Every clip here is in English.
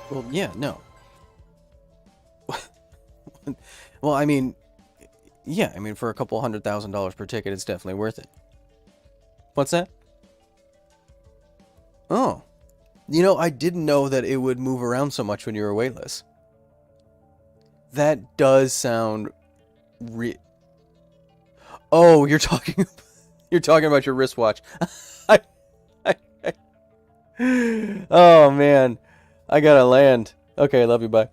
Well, yeah, no. Well, I mean, yeah, I mean, for a couple $100,000 per ticket, it's definitely worth it. What's that? Oh. You know, I didn't know that it would move around so much when you were weightless. That does sound Oh, you're talking you're talking about your wristwatch. I, I, oh man. I gotta land. Okay, love you, bye.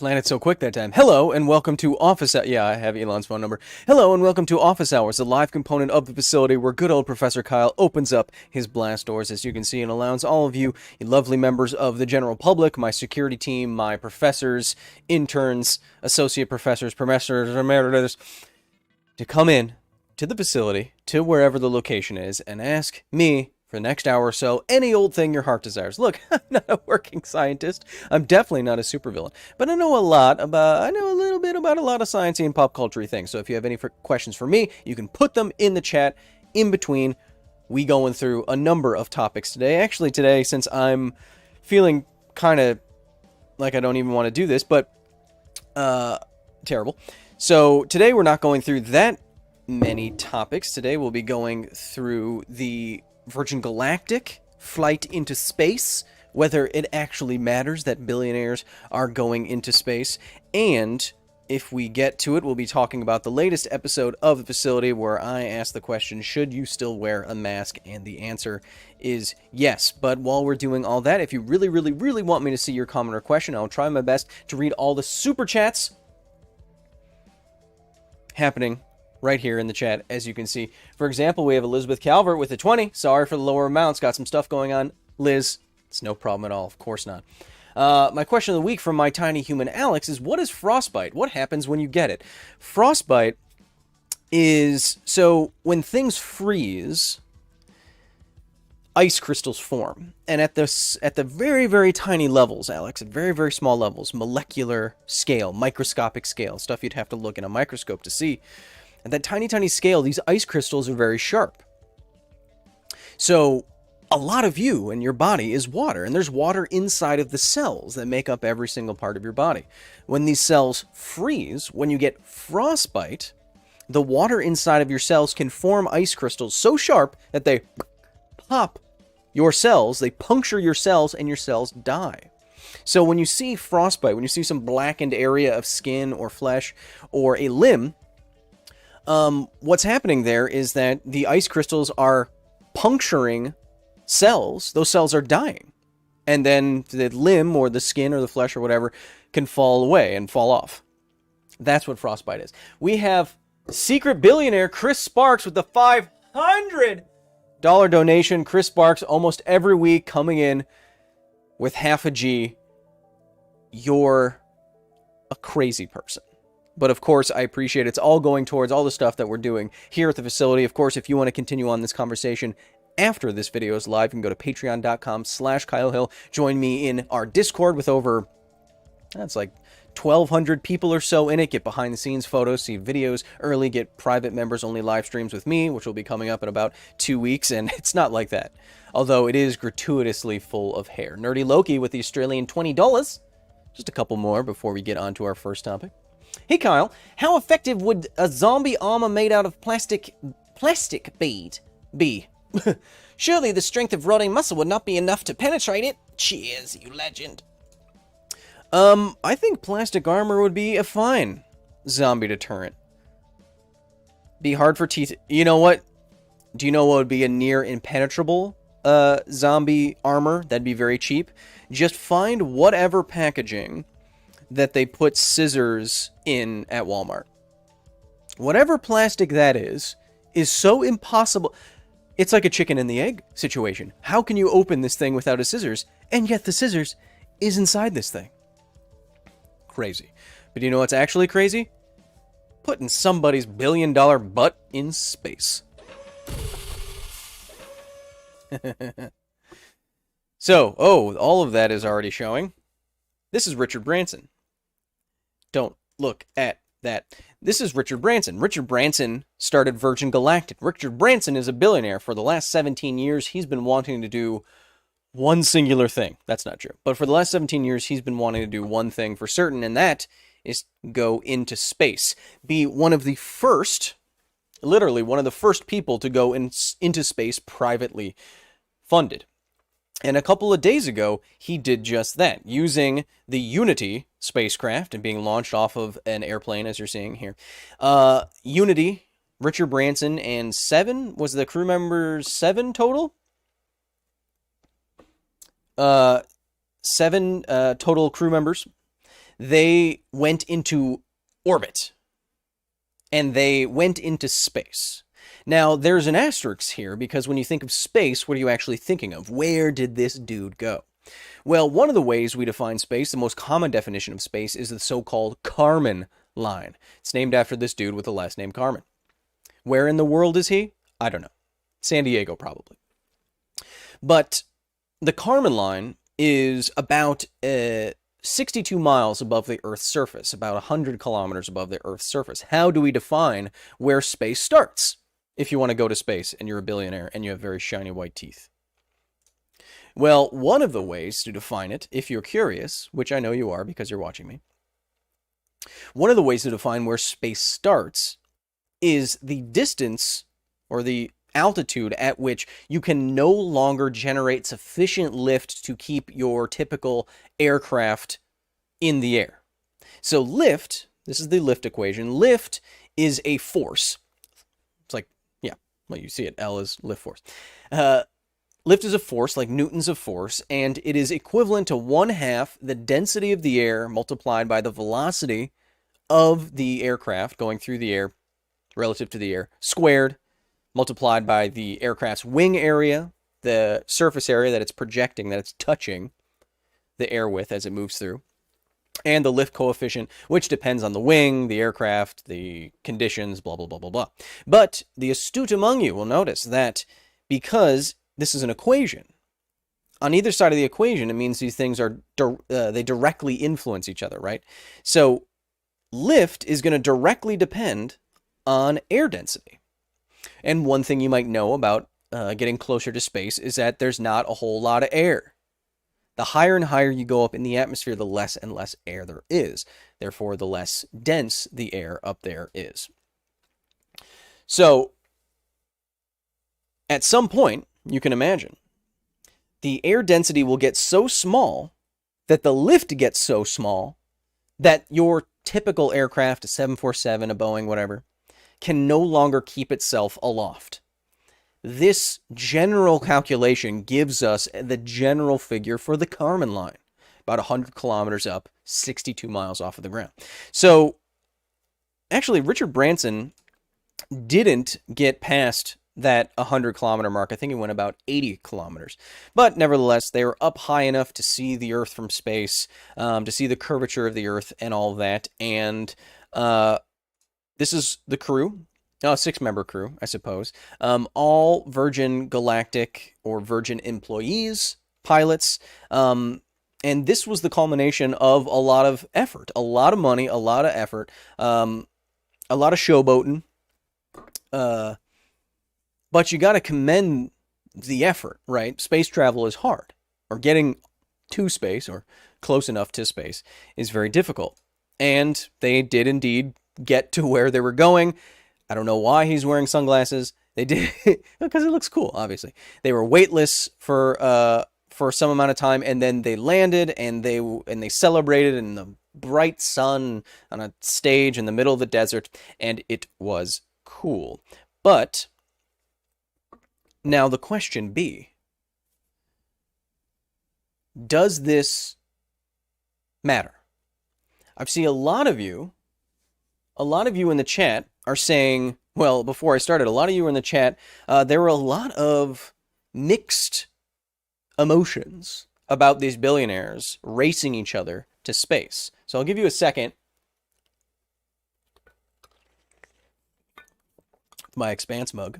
Landed so quick that time. Hello and welcome to Office Hours. Yeah, I have Elon's phone number. Hello and welcome to Office Hours, the live component of the facility where good old Professor Kyle opens up his blast doors, as you can see, and allows all of you, lovely members of the general public, my security team, my professors, interns, associate professors, emeritus, to come in to the facility, to wherever the location is, and ask me for the next hour or so any old thing your heart desires. Look, I'm not a working scientist. I'm definitely not a supervillain, but I know a little bit about a lot of sciencey and pop culture things. So if you have any questions for me, you can put them in the chat in between. We going through a number of topics today. Actually, today, since I'm feeling kind of like I don't even want to do this, but terrible. So today we're not going through that many topics. Today we'll be going through the Virgin Galactic flight into space, whether it actually matters that billionaires are going into space, and if we get to it, we'll be talking about the latest episode of the facility where I ask the question, should you still wear a mask? And the answer is yes. But while we're doing all that, if you really, really, really want me to see your comment or question, I'll try my best to read all the super chats happening right here in the chat, as you can see. For example, we have Elizabeth Calvert with a 20. Sorry for the lower amounts. Got some stuff going on. Liz, it's no problem at all. Of course not. My question of the week from my tiny human Alex is, what is frostbite? What happens when you get it? Frostbite is, so when things freeze, ice crystals form. And at the very, very tiny levels, Alex, at very, very small levels, molecular scale, microscopic scale, stuff you'd have to look in a microscope to see, at that tiny, tiny scale, these ice crystals are very sharp. So a lot of you and your body is water, and there's water inside of the cells that make up every single part of your body. When these cells freeze, when you get frostbite, the water inside of your cells can form ice crystals so sharp that they pop your cells, they puncture your cells, and your cells die. So when you see frostbite, when you see some blackened area of skin or flesh or a limb, what's happening there is that the ice crystals are puncturing cells. Those cells are dying. And then the limb or the skin or the flesh or whatever can fall away and fall off. That's what frostbite is. We have secret billionaire Chris Sparks with the $500 donation. Chris Sparks almost every week coming in with half a G. You're a crazy person. But of course, I appreciate it. It's all going towards all the stuff that we're doing here at the facility. Of course, if you want to continue on this conversation after this video is live, you can go to patreon.com/Kyle Hill. Join me in our Discord with over, that's like 1,200 people or so in it. Get behind the scenes photos, see videos early, get private members only live streams with me, which will be coming up in about 2 weeks. And it's not like that, although it is gratuitously full of hair. Nerdy Loki with the Australian $20. Just a couple more before we get on to our first topic. Hey Kyle, how effective would a zombie armor made out of plastic bead be? Surely the strength of rotting muscle would not be enough to penetrate it. Cheers, you legend. I think plastic armor would be a fine zombie deterrent. Be hard for teeth. You know what? Do you know what would be a near impenetrable zombie armor? That'd be very cheap. Just find whatever packaging that they put scissors in at Walmart. Whatever plastic that is so impossible. It's like a chicken and the egg situation. How can you open this thing without a scissors? And yet the scissors is inside this thing. Crazy. But you know what's actually crazy? Putting somebody's billion-dollar butt in space. So, all of that is already showing. This is Richard Branson. Don't look at that this is Richard Branson. Richard Branson started Virgin Galactic. Richard Branson is a billionaire. For the last 17 years, he's been wanting to do one singular thing. That's not true. But for the last 17 years, he's been wanting to do one thing for certain, and that is go into space. Be one of the first, literally one of the first people to go into space privately funded. And a couple of days ago, he did just that, using the Unity spacecraft and being launched off of an airplane, as you're seeing here. Unity, Richard Branson, and 7, was the crew members 7 total? 7 total crew members. They went into orbit. And they went into space. Now, there's an asterisk here, because when you think of space, what are you actually thinking of? Where did this dude go? Well, one of the ways we define space, the most common definition of space, is the so-called Kármán line. It's named after this dude with the last name Kármán. Where in the world is he? I don't know. San Diego, probably. But the Kármán line is about 62 miles above the Earth's surface, about 100 kilometers above the Earth's surface. How do we define where space starts? If you want to go to space and you're a billionaire and you have very shiny white teeth. Well, one of the ways to define it, if you're curious, which I know you are because you're watching me, one of the ways to define where space starts is the distance or the altitude at which you can no longer generate sufficient lift to keep your typical aircraft in the air. So lift, this is the lift equation. Lift is a force. It's like, yeah, well, you see it. L is lift force. Lift is a force, like Newton's a force, and it is equivalent to 1/2 the density of the air multiplied by the velocity of the aircraft going through the air relative to the air, squared, multiplied by the aircraft's wing area, the surface area that it's projecting, that it's touching the air with as it moves through, and the lift coefficient, which depends on the wing, the aircraft, the conditions, blah, blah, blah, blah, blah. But the astute among you will notice that because this is an equation, on either side of the equation, it means these things are, they directly influence each other, right? So lift is going to directly depend on air density. And one thing you might know about getting closer to space is that there's not a whole lot of air. The higher and higher you go up in the atmosphere, the less and less air there is. Therefore, the less dense the air up there is. So, at some point, you can imagine, the air density will get so small that the lift gets so small that your typical aircraft, a 747, a Boeing, whatever, can no longer keep itself aloft. This general calculation gives us the general figure for the Kármán line, about 100 kilometers up, 62 miles off of the ground. So, actually, Richard Branson didn't get past that 100-kilometer mark. I think he went about 80 kilometers. But nevertheless, they were up high enough to see the Earth from space, to see the curvature of the Earth and all that. And this is the crew, a 6-member crew, I suppose. All Virgin Galactic or Virgin employees, pilots. And this was the culmination of a lot of effort, a lot of money, a lot of effort, a lot of showboating. But you got to commend the effort, right? Space travel is hard, or getting to space or close enough to space is very difficult. And they did indeed get to where they were going. I don't know why he's wearing sunglasses. They did because it looks cool, obviously. They were weightless for some amount of time, and then they landed and they celebrated in the bright sun on a stage in the middle of the desert, and it was cool. But now the question be, does this matter? I've seen a lot of you in the chat are saying, well, before I started, a lot of you in the chat, there were a lot of mixed emotions about these billionaires racing each other to space. So I'll give you a second. My Expanse mug.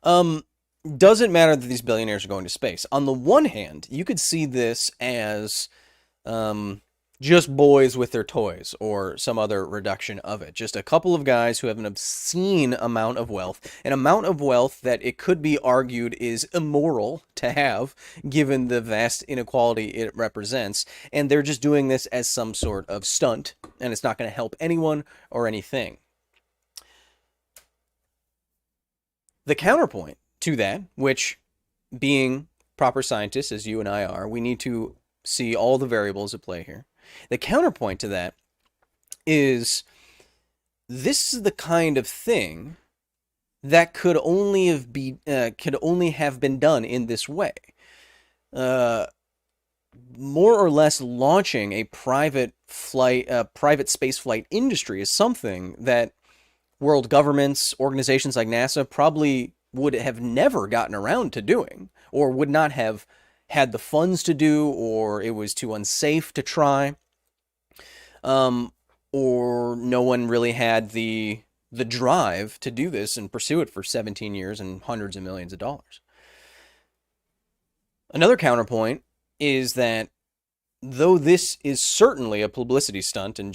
Doesn't matter that these billionaires are going to space. On the one hand, you could see this as just boys with their toys or some other reduction of it. Just a couple of guys who have an obscene amount of wealth, an amount of wealth that it could be argued is immoral to have given the vast inequality it represents. And they're just doing this as some sort of stunt, and it's not going to help anyone or anything. The counterpoint to that, which being proper scientists as you and I are, we need to see all the variables at play here. The counterpoint to that is this is the kind of thing that could only have been done in this way. More or less launching a private space flight industry is something that world governments, organizations like NASA probably would have never gotten around to doing, or would not have had the funds to do, or it was too unsafe to try, or no one really had the drive to do this and pursue it for 17 years and hundreds of millions of dollars. Another counterpoint is that though this is certainly a publicity stunt, and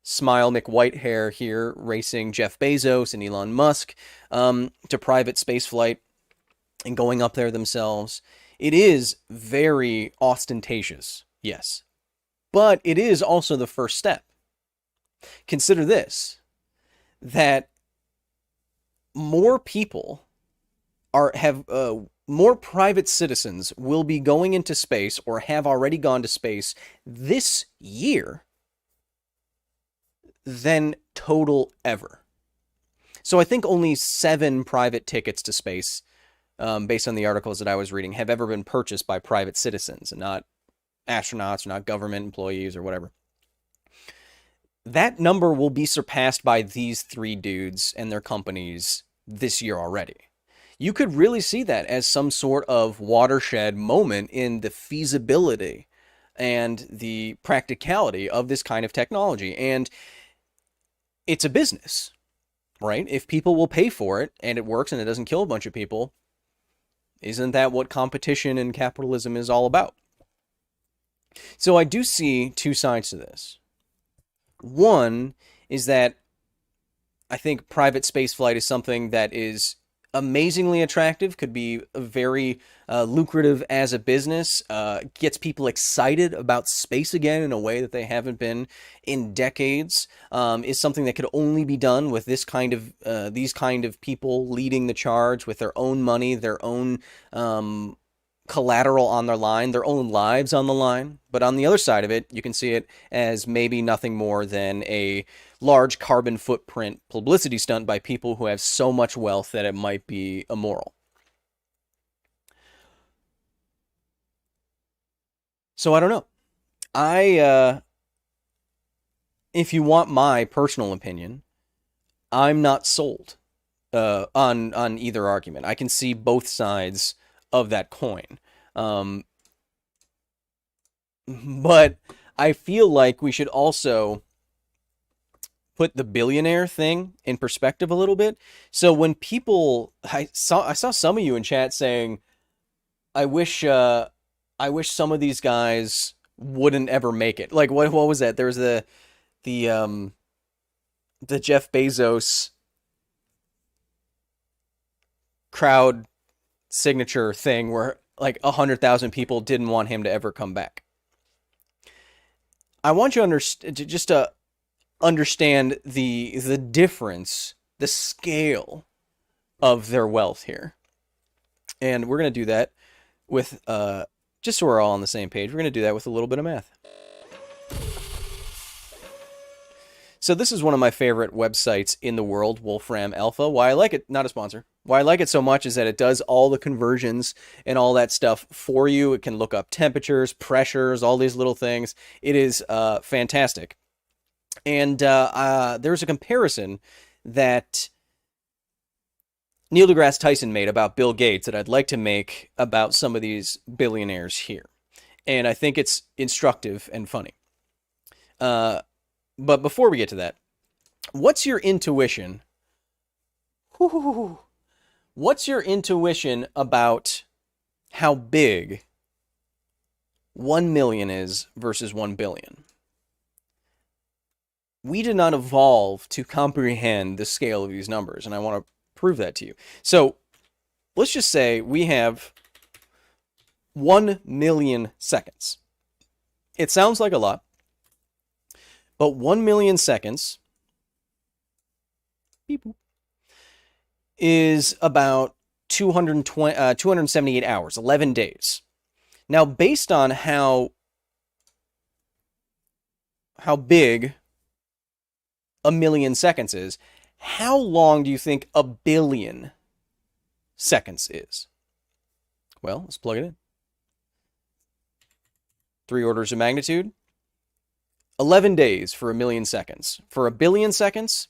Smile McWhitehair here racing Jeff Bezos and Elon Musk to private spaceflight and going up there themselves, it is very ostentatious, yes. But it is also the first step. Consider this, that more people more private citizens will be going into space or have already gone to space this year than total ever. So I think only 7 private tickets to space, based on the articles that I was reading, have ever been purchased by private citizens and not astronauts or not government employees or whatever. That number will be surpassed by these 3 dudes and their companies this year already. You could really see that as some sort of watershed moment in the feasibility and the practicality of this kind of technology. And it's a business, right? If people will pay for it and it works and it doesn't kill a bunch of people, isn't that what competition and capitalism is all about? So I do see 2 sides to this. One is that I think private spaceflight is something that is amazingly attractive, could be very lucrative as a business, gets people excited about space again in a way that they haven't been in decades, is something that could only be done with these kind of people leading the charge with their own money, their own collateral on their line, their own lives on the line. But on the other side of it, you can see it as maybe nothing more than a large carbon footprint publicity stunt by people who have so much wealth that it might be immoral. So I don't know. If you want my personal opinion, I'm not sold on either argument. I can see both sides of that coin. But I feel like we should also put the billionaire thing in perspective a little bit. So when people, I saw some of you in chat saying, I wish some of these guys wouldn't ever make it. Like what was that? There was the Jeff Bezos crowd signature thing where like 100,000 people didn't want him to ever come back. I want you to understand the difference, the scale of their wealth here. And we're going to do that with, just so we're all on the same page, we're going to do that with a little bit of math. So this is one of my favorite websites in the world, Wolfram Alpha. Why I like it, not a sponsor. Why I like it so much is that it does all the conversions and all that stuff for you. It can look up temperatures, pressures, all these little things. It is fantastic. And there's a comparison that Neil deGrasse Tyson made about Bill Gates that I'd like to make about some of these billionaires here. And I think it's instructive and funny. But before we get to that, what's your intuition? What's your intuition about how big 1 million is versus 1 billion. We did not evolve to comprehend the scale of these numbers, and I want to prove that to you. So let's just say we have 1 million seconds. It sounds like a lot, but 1 million seconds is about 278 hours, 11 days. Now, based on how big a million seconds is, how long do you think a billion seconds is? Well, let's plug it in. 3 orders of magnitude. 11 days for a million seconds. For a billion seconds,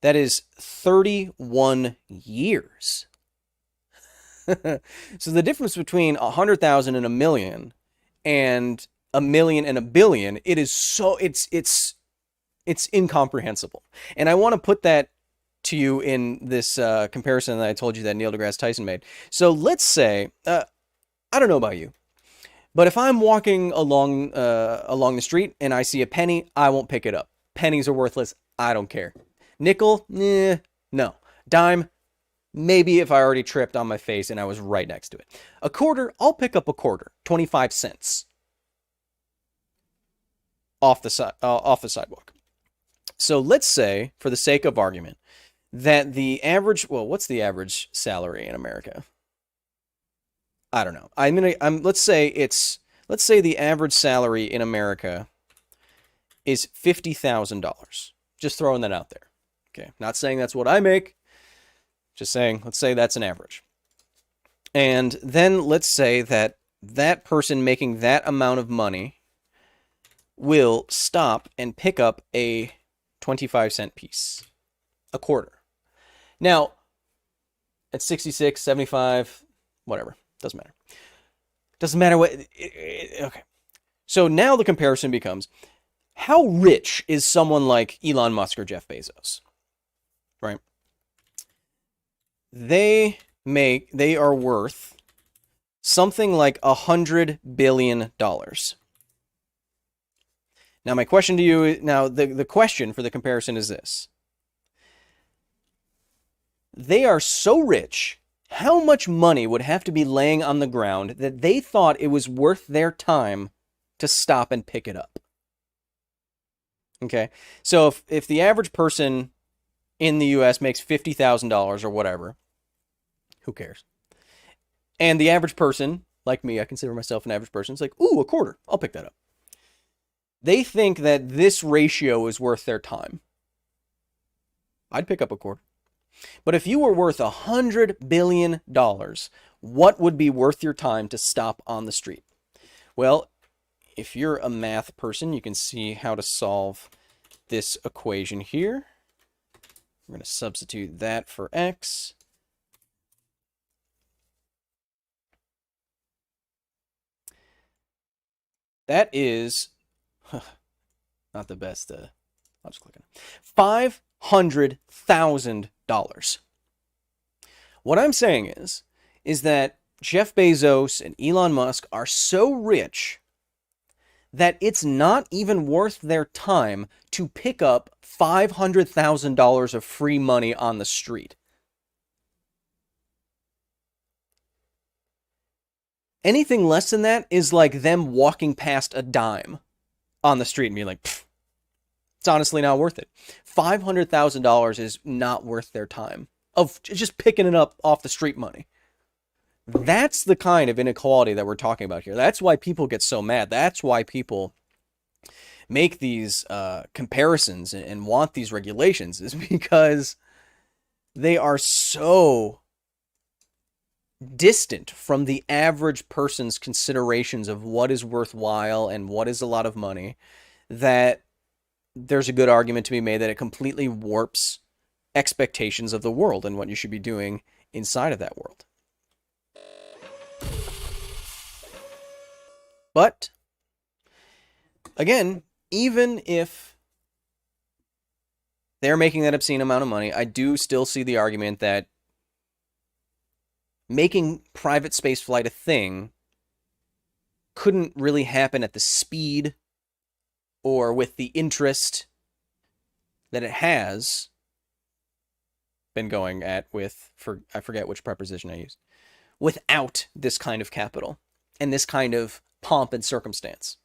that is 31 years. So the difference between 100,000 and a million and a million and a billion, it's incomprehensible. And I want to put that to you in this comparison that I told you that Neil deGrasse Tyson made. So let's say, I don't know about you, but if I'm walking along the street and I see a penny, I won't pick it up. Pennies are worthless. I don't care. Nickel, no. Dime, maybe if I already tripped on my face and I was right next to it. A quarter, I'll pick up a quarter, 25 cents. Off the sidewalk. So let's say, for the sake of argument, that the average, well, what's the average salary in America? I don't know. Let's say the average salary in America is $50,000. Just throwing that out there. Okay, not saying that's what I make. Just saying, let's say that's an average. And then let's say that that person making that amount of money will stop and pick up a 25-cent piece, a quarter. Now, at 66, 75, whatever, doesn't matter. Doesn't matter what, okay. So now the comparison becomes, how rich is someone like Elon Musk or Jeff Bezos? Right? They are worth something like $100 billion. Now, my question to you, the question for the comparison is this. They are so rich, how much money would have to be laying on the ground that they thought it was worth their time to stop and pick it up? Okay, so if the average person in the U.S. makes $50,000 or whatever, who cares? And the average person, like me, I consider myself an average person, it's like, ooh, a quarter, I'll pick that up. They think that this ratio is worth their time. I'd pick up a quarter. But if you were worth $100 billion, what would be worth your time to stop on the street? Well, if you're a math person, you can see how to solve this equation here. We're going to substitute that for x. That is not the best. I'll just click on it. $500,000. What I'm saying is that Jeff Bezos and Elon Musk are so rich that it's not even worth their time to pick up $500,000 of free money on the street. Anything less than that is like them walking past a dime on the street and being like, it's honestly not worth it. $500,000 is not worth their time of just picking it up off the street money. That's the kind of inequality that we're talking about here. That's why people get so mad. That's why people make these comparisons and want these regulations, is because they are so distant from the average person's considerations of what is worthwhile and what is a lot of money, that there's a good argument to be made that it completely warps expectations of the world and what you should be doing inside of that world. But, again, even if they're making that obscene amount of money, I do still see the argument that making private spaceflight a thing couldn't really happen at the speed or with the interest that it has been going at with, I forget which preposition I used, without this kind of capital and this kind of pomp and circumstance.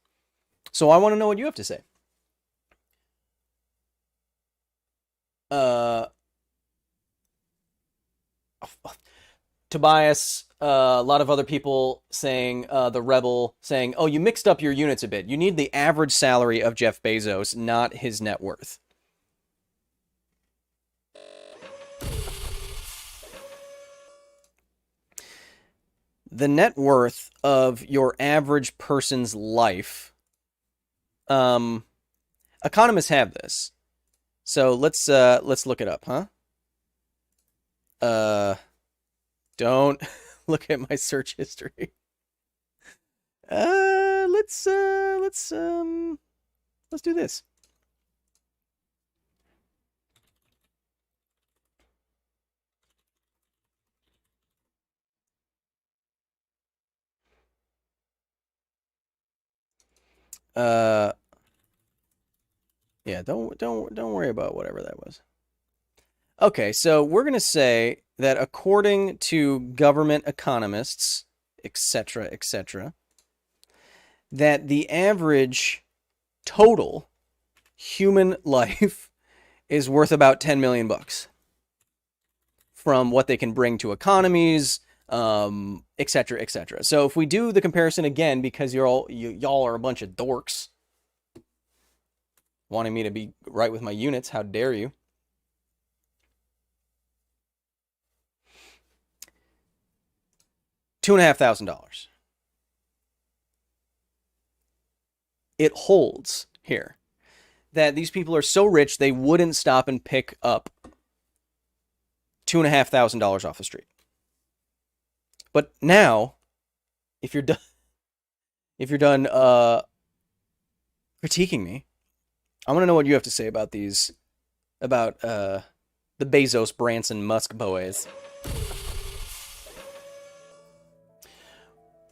So I want to know what you have to say. Tobias, a lot of other people saying, the Rebel saying, oh, you mixed up your units a bit. You need the average salary of Jeff Bezos, not his net worth. The net worth of your average person's life, economists have this. So let's look it up, huh? Don't look at my search history. Let's do this. Yeah, don't worry about whatever that was. Okay, so we're going to say that according to government economists, etc., that the average total human life is worth about 10 million bucks from what they can bring to economies, etc., etc. So if we do the comparison again, because y'all are a bunch of dorks wanting me to be right with my units, how dare you? $2,500. It holds here that these people are so rich they wouldn't stop and pick up $2,500 off the street. But now, if you're done critiquing me, I want to know what you have to say about these, about the Bezos, Branson, Musk boys.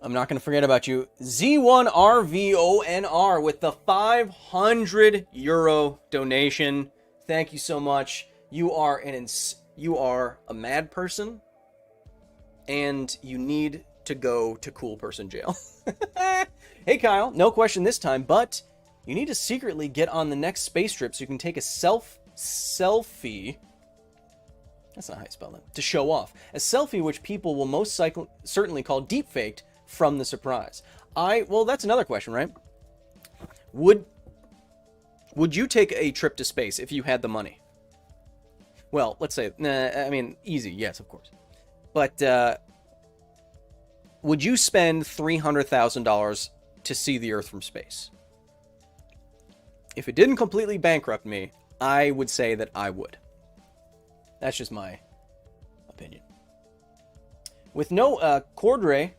I'm not going to forget about you. Z1RVONR with the €500 donation. Thank you so much. You are a mad person, and you need to go to cool person jail. Hey Kyle, no question this time, but you need to secretly get on the next space trip so you can take a selfie. That's not how you spell that. To show off. A selfie which people will most certainly call deep-faked from the surprise. Well, that's another question, right? Would you take a trip to space if you had the money? Well, let's say, I mean, easy, yes, of course. But would you spend $300,000 to see the Earth from space? If it didn't completely bankrupt me, I would say that I would. That's just my opinion. With no Cordray,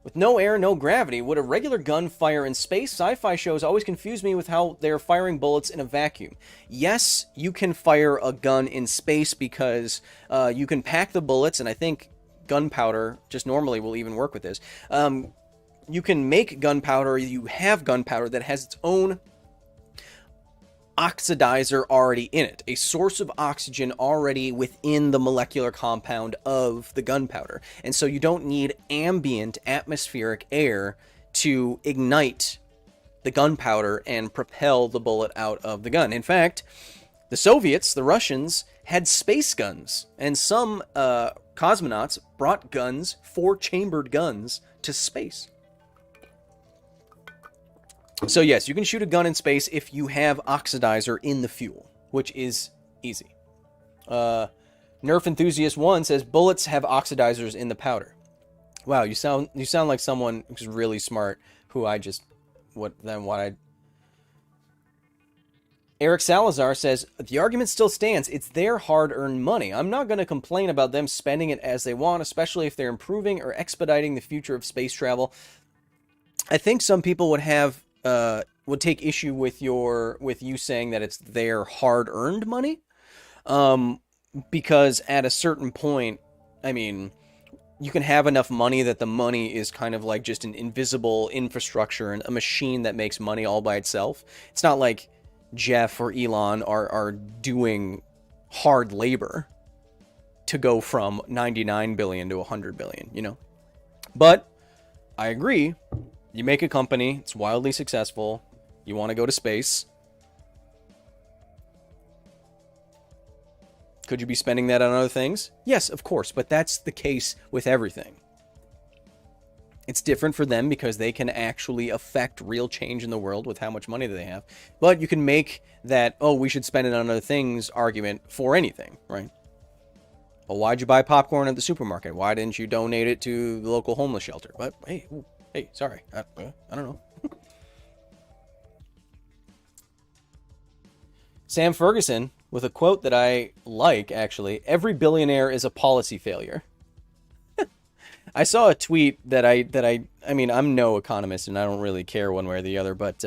with no air, no gravity, would a regular gun fire in space? Sci-fi shows always confuse me with how they're firing bullets in a vacuum. Yes, you can fire a gun in space because you can pack the bullets, and I think gunpowder just normally will even work with this. You can make gunpowder, you have gunpowder that has its own oxidizer already in it, a source of oxygen already within the molecular compound of the gunpowder. And so you don't need ambient atmospheric air to ignite the gunpowder and propel the bullet out of the gun. In fact, the Soviets, the Russians, had space guns, and some cosmonauts brought guns, 4-chambered guns, to space. So yes, you can shoot a gun in space if you have oxidizer in the fuel, which is easy. Nerf Enthusiast 1 says bullets have oxidizers in the powder. Wow, you sound like someone who's really smart. Eric Salazar says the argument still stands. It's their hard-earned money. I'm not going to complain about them spending it as they want, especially if they're improving or expediting the future of space travel. I think some people would take issue with you saying that it's their hard-earned money, because at a certain point, I mean, you can have enough money that the money is kind of like just an invisible infrastructure and a machine that makes money all by itself. It's not like Jeff or Elon are doing hard labor to go from 99 billion to 100 billion, you know? But I agree. You make a company, it's wildly successful, you want to go to space. Could you be spending that on other things? Yes, of course, but that's the case with everything. It's different for them because they can actually affect real change in the world with how much money they have. But you can make that, oh, we should spend it on other things argument for anything, right? Well, why'd you buy popcorn at the supermarket? Why didn't you donate it to the local homeless shelter? But hey, sorry, I don't know. Sam Ferguson, with a quote that I like, actually, every billionaire is a policy failure. I saw a tweet that I mean, I'm no economist and I don't really care one way or the other, but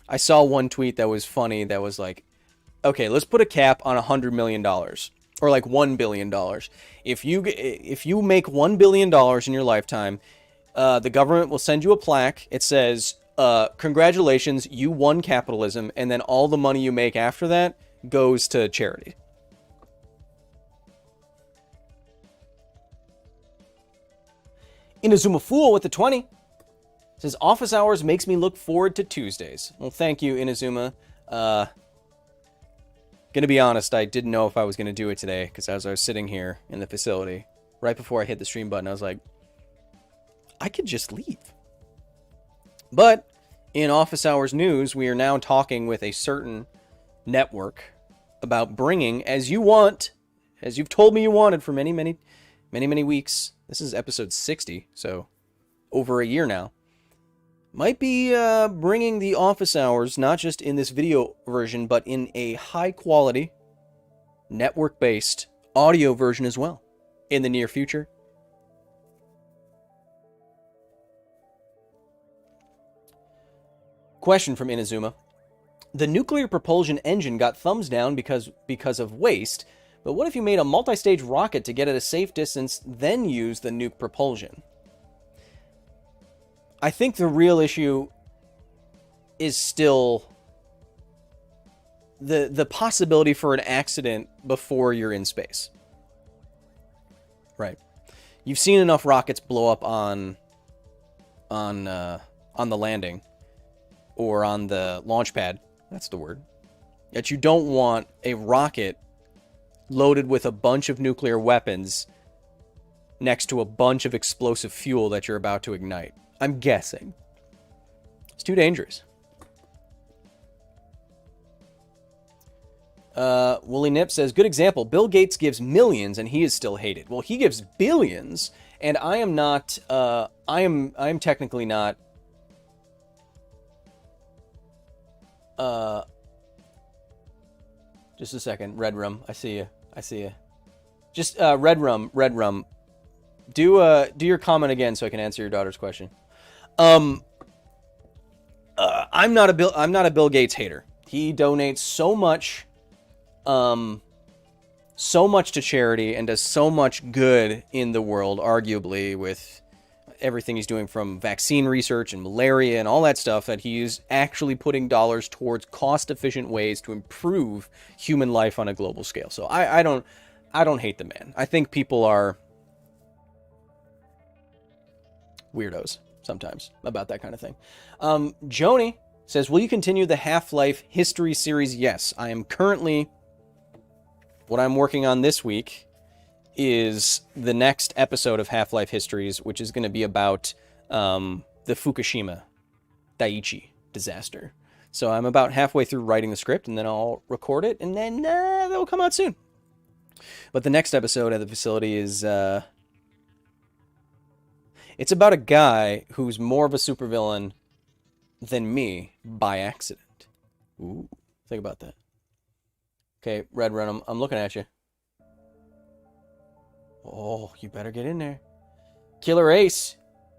I saw one tweet that was funny that was like, okay, let's put a cap on $100 million or like $1 billion. If you make $1 billion in your lifetime, the government will send you a plaque. It says, congratulations, you won capitalism, and then all the money you make after that goes to charity. Inazuma Fool with the 20 says, office hours makes me look forward to Tuesdays. Well, thank you, Inazuma. Gonna be honest, I didn't know if I was gonna do it today, because as I was sitting here in the facility, right before I hit the stream button, I was like, I could just leave. But in office hours news, we are now talking with a certain network about bringing, as you want, as you've told me you wanted for many weeks. This is episode 60, so over a year now. Might be bringing the office hours, not just in this video version, but in a high-quality, network-based audio version as well in the near future. Question from Inazuma. The nuclear propulsion engine got thumbs down because of waste, but what if you made a multi-stage rocket to get at a safe distance, then use the nuke propulsion? I think the real issue is still the possibility for an accident before you're in space. Right. You've seen enough rockets blow up on the landing or on the launch pad. That's the word. Yet you don't want a rocket loaded with a bunch of nuclear weapons next to a bunch of explosive fuel that you're about to ignite. I'm guessing. It's too dangerous. Wooly Nip says, good example. Bill Gates gives millions and he is still hated. Well, he gives billions, and I am not, I am technically not, just a second. Red Rum, I see you. Just, Red Rum, do your comment again so I can answer your daughter's question. I'm not a Bill Gates hater. He donates so much to charity and does so much good in the world, arguably, with everything he's doing from vaccine research and malaria and all that stuff, that he's actually putting dollars towards cost-efficient ways to improve human life on a global scale. So I don't hate the man. I think people are weirdos sometimes about that kind of thing. Joni says, will you continue the Half-Life history series? Yes, I am currently... What I'm working on this week is the next episode of Half-Life Histories, which is going to be about the Fukushima Daiichi disaster. So I'm about halfway through writing the script, and then I'll record it, and then that'll come out soon. But the next episode at the facility is... it's about a guy who's more of a supervillain than me by accident. Ooh, think about that. Okay, Red Run, I'm looking at you. Oh, you better get in there. Killer Ace,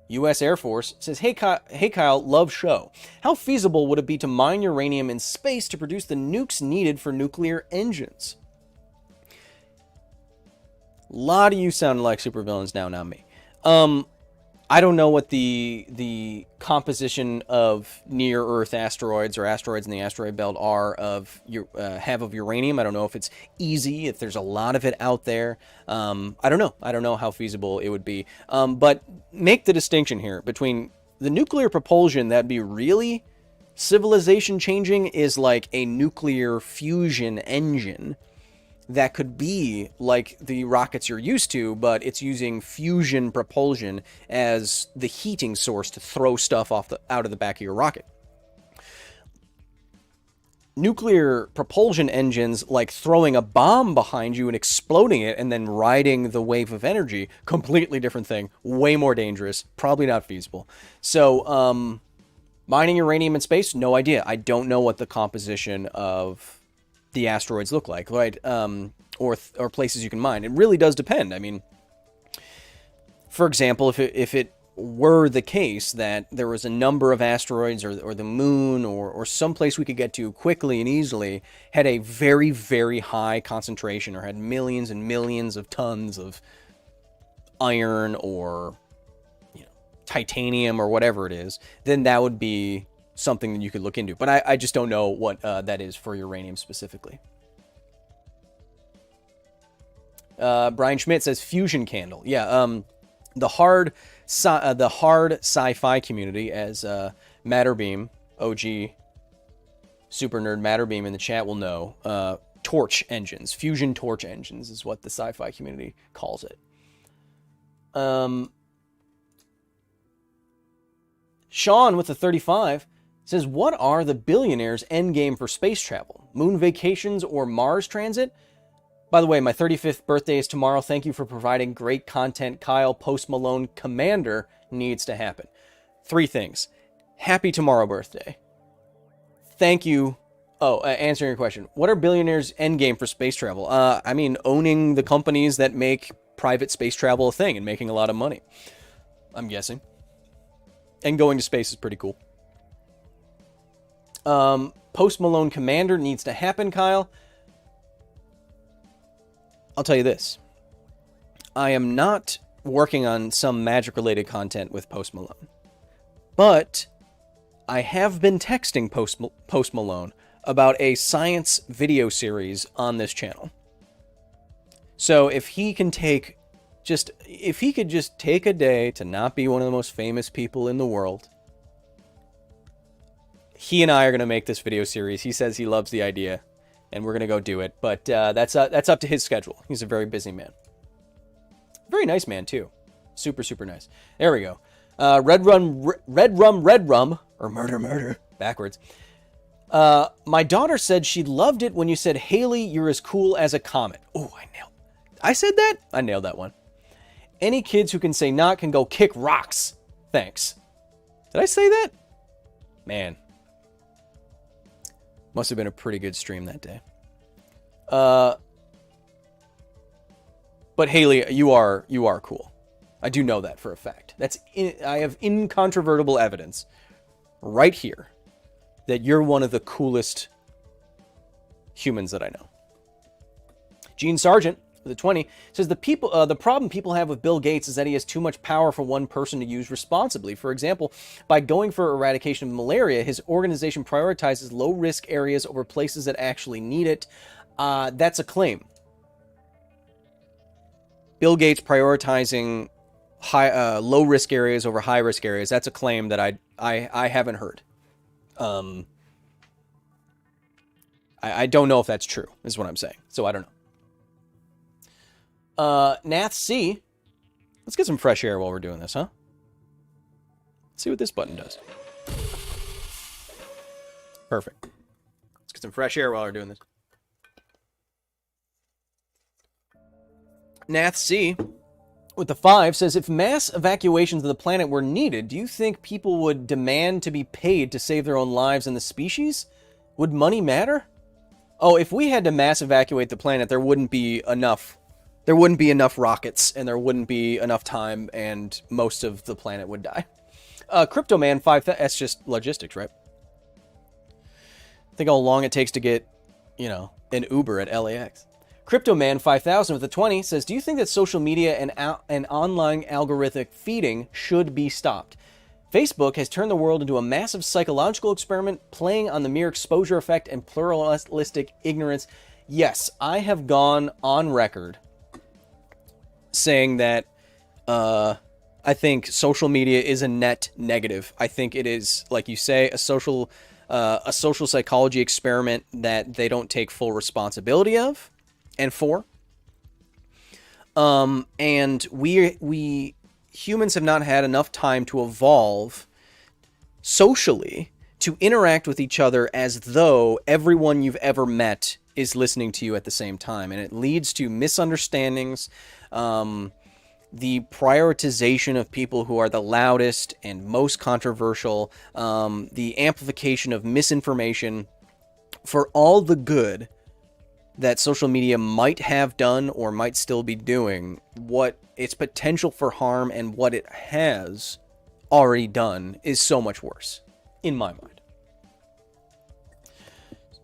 U.S. Air Force, says, Hey Kyle, love show. How feasible would it be to mine uranium in space to produce the nukes needed for nuclear engines? A lot of you sound like supervillains now, not me. I don't know what the composition of near-Earth asteroids or asteroids in the asteroid belt are of have of uranium. I don't know if it's easy, if there's a lot of it out there. I don't know. I don't know how feasible it would be. But make the distinction here between the nuclear propulsion that'd be really civilization changing is like a nuclear fusion engine that could be like the rockets you're used to, but it's using fusion propulsion as the heating source to throw stuff out of the back of your rocket. Nuclear propulsion engines, like throwing a bomb behind you and exploding it and then riding the wave of energy, completely different thing, way more dangerous, probably not feasible. So, mining uranium in space, no idea. I don't know what the composition of the asteroids look like, right? Or places you can mine. It really does depend. I mean, for example, if it were the case that there was a number of asteroids or the moon or someplace we could get to quickly and easily had a very, very high concentration or had millions and millions of tons of iron or titanium or whatever it is, then that would be something that you could look into. But I just don't know what that is for uranium specifically. Brian Schmidt says fusion candle. Yeah, the hard sci-fi community, as Matterbeam, OG super nerd Matterbeam in the chat will know, torch engines, fusion torch engines is what the sci-fi community calls it. Sean with the 35 says, what are the billionaires' endgame for space travel? Moon vacations or Mars transit? By the way, my 35th birthday is tomorrow. Thank you for providing great content. Kyle, Post Malone, Commander needs to happen. 3 things. Happy tomorrow birthday. Thank you. Oh, answering your question. What are billionaires' endgame for space travel? I mean, owning the companies that make private space travel a thing and making a lot of money. I'm guessing. And going to space is pretty cool. Post Malone Commander needs to happen, Kyle. I'll tell you this. I am not working on some magic-related content with Post Malone. But I have been texting Post Malone about a science video series on this channel. So if he can take if he could just take a day to not be one of the most famous people in the world, he and I are going to make this video series. He says he loves the idea, and we're going to go do it. But that's up to his schedule. He's a very busy man. Very nice man, too. Super, super nice. There we go. Red Rum, or Murder, backwards. My daughter said she loved it when you said, Haley, you're as cool as a comet. Oh, I said that? I nailed that one. Any kids who can say not can go kick rocks. Thanks. Did I say that? Man. Must have been a pretty good stream that day. But Haley, you are cool. I do know that for a fact. I have incontrovertible evidence right here that you're one of the coolest humans that I know. Gene Sargent, the 20, says the problem people have with Bill Gates is that he has too much power for one person to use responsibly. For example, by going for eradication of malaria, his organization prioritizes low-risk areas over places that actually need it. That's a claim. Bill Gates prioritizing low-risk areas over high-risk areas. That's a claim that I haven't heard. I don't know if that's true, is what I'm saying. So I don't know. Nath C. Let's get some fresh air while we're doing this, huh? Let's see what this button does. Perfect. Let's get some fresh air while we're doing this. Nath C. with the 5 says, if mass evacuations of the planet were needed, do you think people would demand to be paid to save their own lives and the species? Would money matter? Oh, if we had to mass evacuate the planet, there wouldn't be enough. There wouldn't be enough rockets, and there wouldn't be enough time, and most of the planet would die. Cryptoman 5, that's just logistics, right? Think how long it takes to get, an Uber at LAX. CryptoMan 5000 with a 20 says, do you think that social media and online algorithmic feeding should be stopped? Facebook has turned the world into a massive psychological experiment playing on the mere exposure effect and pluralistic ignorance. Yes, I have gone on record saying that I think social media is a net negative. I think it is, like you say, a social psychology experiment that they don't take full responsibility of and for. And we humans have not had enough time to evolve socially to interact with each other as though everyone you've ever met is listening to you at the same time. And it leads to misunderstandings, the prioritization of people who are the loudest and most controversial, the amplification of misinformation. For all the good that social media might have done or might still be doing, what its potential for harm and what it has already done is so much worse, in my mind.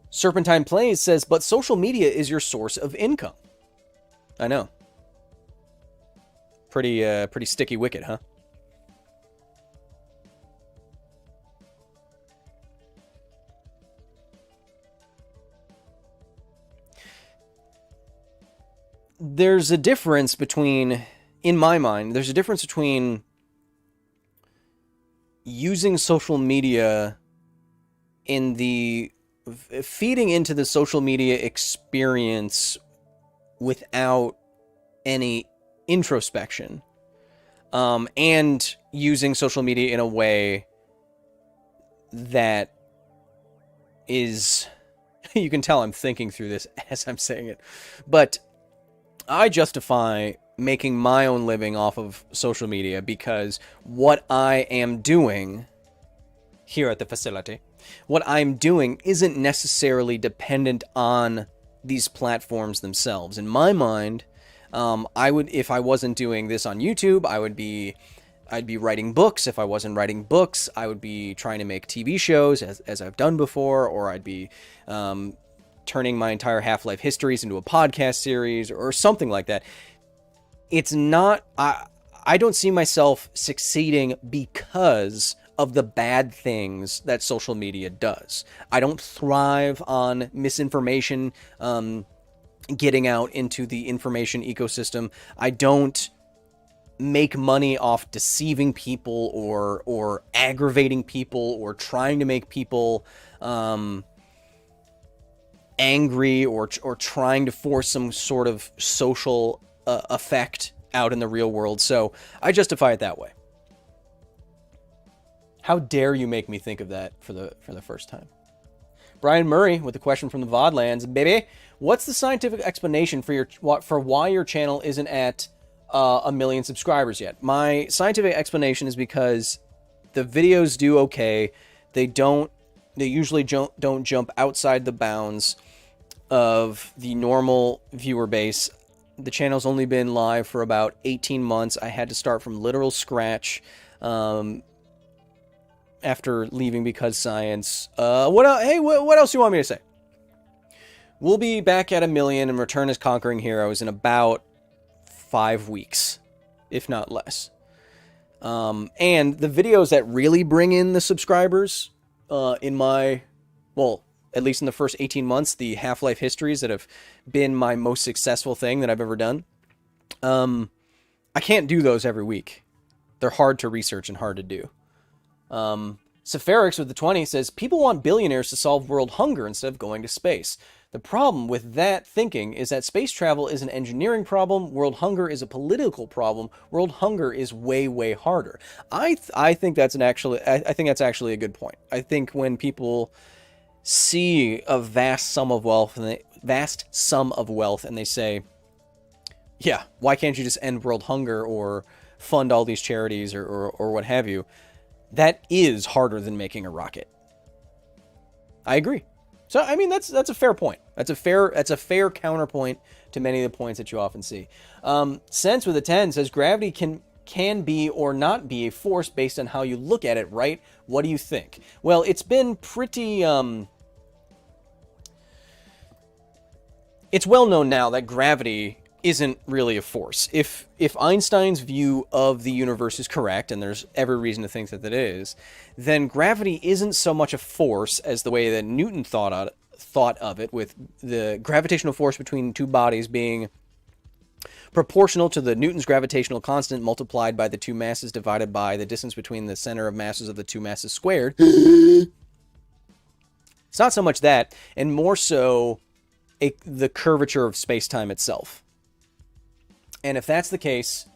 Serpentine Plays says, but social media is your source of income. I know. Pretty sticky wicket, huh? There's a difference between, in my mind, there's a difference between using social media in the feeding into the social media experience without any introspection, and using social media in a way that is, you can tell I'm thinking through this as I'm saying it, but I justify making my own living off of social media because what I am doing here at the facility, what I'm doing isn't necessarily dependent on these platforms themselves. In my mind, I would, if I wasn't doing this on YouTube, I'd be writing books. If I wasn't writing books, I would be trying to make TV shows as I've done before, or I'd be turning my entire Half-Life histories into a podcast series or something like that. It's not, I don't see myself succeeding because of the bad things that social media does. I don't thrive on misinformation, getting out into the information ecosystem. I don't make money off deceiving people or aggravating people or trying to make people angry or trying to force some sort of social effect out in the real world. So I justify it that way. How dare you make me think of that for the first time? Brian Murray with a question from the VODlands. Baby, what's the scientific explanation for why your channel isn't at 1 million subscribers yet? My scientific explanation is because the videos do okay. They usually don't jump outside the bounds of the normal viewer base. The channel's only been live for about 18 months. I had to start from literal scratch after leaving Because Science. What else do you want me to say? We'll be back at 1 million and Return as Conquering Heroes in about 5 weeks, if not less. And the videos that really bring in the subscribers, at least in the first 18 months, the Half-Life histories that have been my most successful thing that I've ever done, I can't do those every week. They're hard to research and hard to do. Sepharix with the 20 says, people want billionaires to solve world hunger instead of going to space. The problem with that thinking is that space travel is an engineering problem. World hunger is a political problem. World hunger is way, way harder. I think that's actually a good point. I think when people see a vast sum of wealth and they say, yeah, why can't you just end world hunger or fund all these charities or what have you? That is harder than making a rocket. I agree. So, I mean, that's a fair point. That's a fair counterpoint to many of the points that you often see. Sense with a 10 says, gravity can be or not be a force based on how you look at it, right? What do you think? Well, it's been pretty it's well known now that gravity isn't really a force. If Einstein's view of the universe is correct, and there's every reason to think that it is, then gravity isn't so much a force as the way that Newton thought of it, with the gravitational force between two bodies being proportional to the Newton's gravitational constant multiplied by the two masses divided by the distance between the center of masses of the two masses squared. It's not so much that, and more so the curvature of space-time itself. And if that's the case,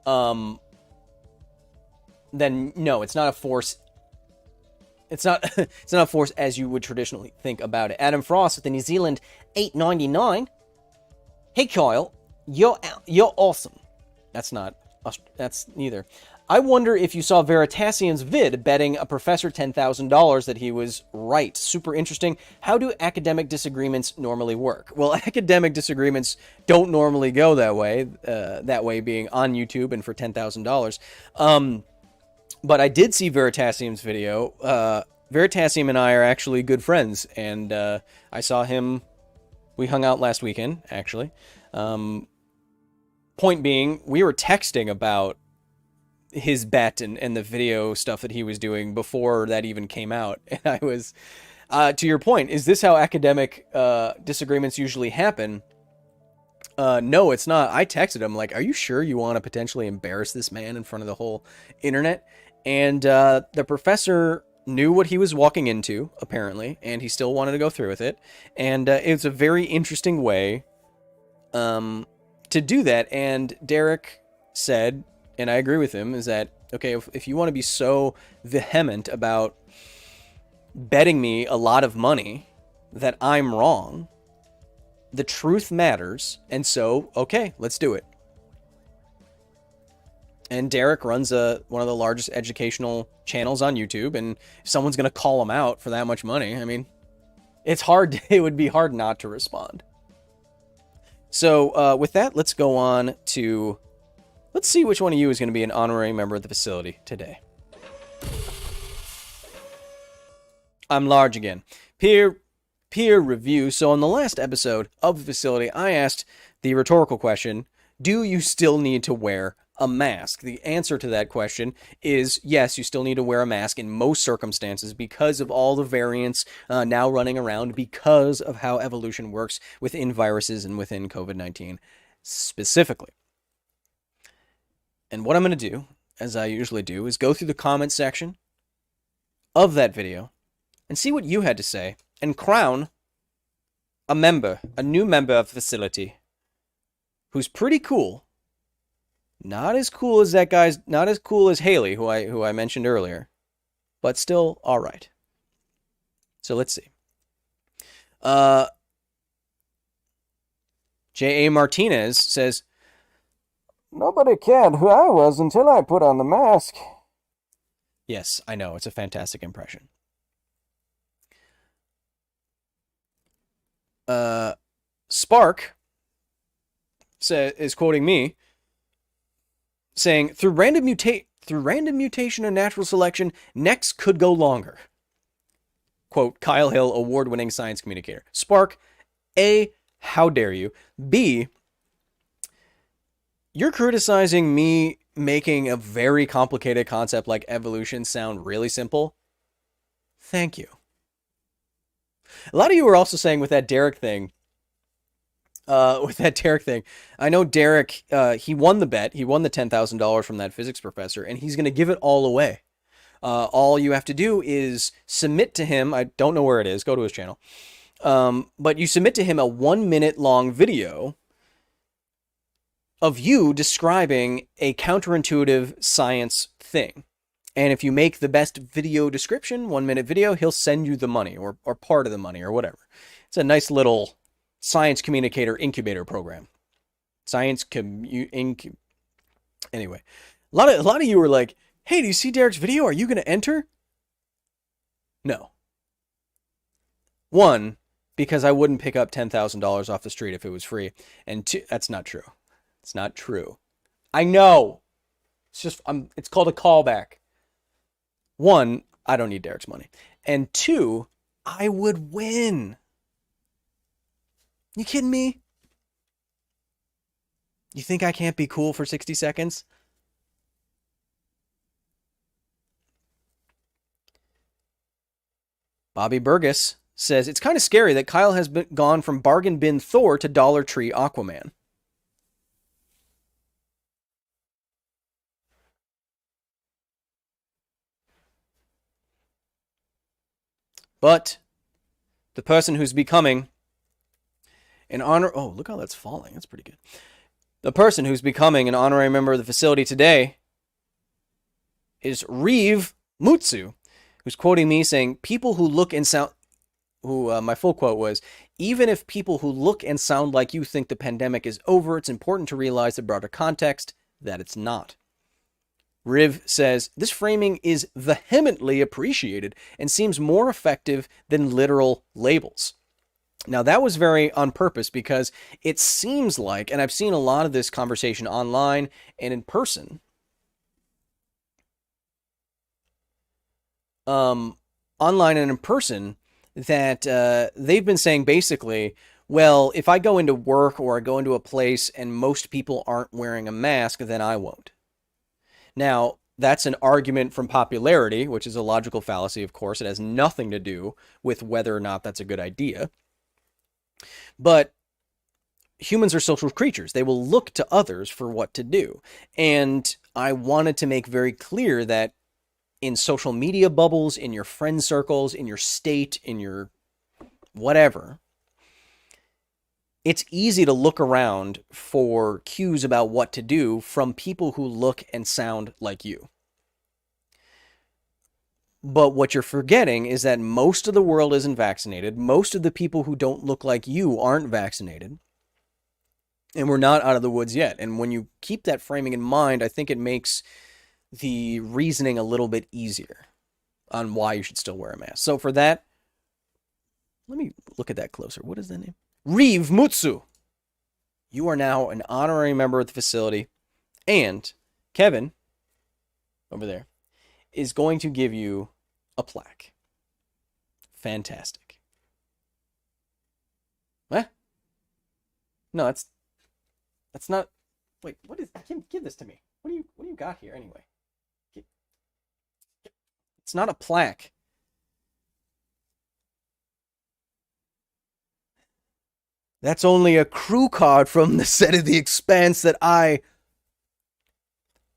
then no, it's not a force. It's not a force as you would traditionally think about it. Adam Frost with the New Zealand 899. Hey Kyle, you're awesome. That's neither. I wonder if you saw Veritasium's vid betting a professor $10,000 that he was right. Super interesting. How do academic disagreements normally work? Well, academic disagreements don't normally go that way. That way being on YouTube and for $10,000. But I did see Veritasium's video. Veritasium and I are actually good friends, and I saw him. We hung out last weekend, actually. Point being, we were texting about his bet and the video stuff that he was doing before that even came out. And I was, to your point, is this how academic disagreements usually happen? No, it's not. I texted him like, are you sure you want to potentially embarrass this man in front of the whole internet? And the professor knew what he was walking into, apparently, and he still wanted to go through with it. And it's a very interesting way to do that. And Derek said, and I agree with him, is that, okay, if you want to be so vehement about betting me a lot of money that I'm wrong, the truth matters, and so, okay, let's do it. And Derek runs one of the largest educational channels on YouTube, and if someone's going to call him out for that much money, I mean, it would be hard not to respond. So, with that, let's go on to... Let's see which one of you is going to be an honorary member of the facility today. I'm large again. Peer review. So on the last episode of the facility, I asked the rhetorical question, do you still need to wear a mask? The answer to that question is yes, you still need to wear a mask in most circumstances because of all the variants now running around, because of how evolution works within viruses and within COVID-19 specifically. And what I'm going to do, as I usually do, is go through the comment section of that video and see what you had to say and crown a new member of the facility who's pretty cool. Not as cool as that guy's, not as cool as Haley, who I mentioned earlier, but still all right. So let's see. J.A. Martinez says, nobody cared who I was until I put on the mask. Yes, I know. It's a fantastic impression. Spark is quoting me, saying, through random mutation and natural selection, necks could go longer. Quote, Kyle Hill, award-winning science communicator. Spark, A, how dare you? B, you're criticizing me making a very complicated concept like evolution sound really simple? Thank you. A lot of you were also saying with that Derek thing, I know Derek, he won the bet. He won the $10,000 from that physics professor, and he's going to give it all away. All you have to do is submit to him. I don't know where it is. Go to his channel. But you submit to him a 1-minute long video of you describing a counterintuitive science thing. And if you make the best video description, 1-minute video, he'll send you the money or part of the money or whatever. It's a nice little science communicator incubator program. Anyway, a lot of you were like, hey, do you see Derek's video? Are you going to enter? No. One, because I wouldn't pick up $10,000 off the street if it was free. And two, that's not true. It's not true. I know. It's called a callback. One, I don't need Derek's money. And two, I would win. You kidding me? You think I can't be cool for 60 seconds? Bobby Burgess says, it's kind of scary that Kyle has gone from bargain bin Thor to Dollar Tree Aquaman. But the person who's becoming an honor... Oh, look how that's falling. That's pretty good. The person who's becoming an honorary member of the facility today is Reeve Mutsu, who's quoting me saying, people who look and sound... my full quote was, even if people who look and sound like you think the pandemic is over, it's important to realize the broader context that it's not. Riv says, this framing is vehemently appreciated and seems more effective than literal labels. Now, that was very on purpose because it seems like, and I've seen a lot of this conversation online and in person, online and in person, that they've been saying basically, well, if I go into work or I go into a place and most people aren't wearing a mask, then I won't. Now, that's an argument from popularity, which is a logical fallacy, of course. It has nothing to do with whether or not that's a good idea. But humans are social creatures. They will look to others for what to do. And I wanted to make very clear that in social media bubbles, in your friend circles, in your state, in your whatever, it's easy to look around for cues about what to do from people who look and sound like you. But what you're forgetting is that most of the world isn't vaccinated. Most of the people who don't look like you aren't vaccinated. And we're not out of the woods yet. And when you keep that framing in mind, I think it makes the reasoning a little bit easier on why you should still wear a mask. So for that, let me look at that closer. What is that name? Reeve Mutsu. You are now an honorary member of the facility. And Kevin, over there, is going to give you a plaque. Fantastic. What? No, that's not... Wait, what is... Give this to me. What do you got here anyway? It's not a plaque. That's only a crew card from the set of The Expanse that I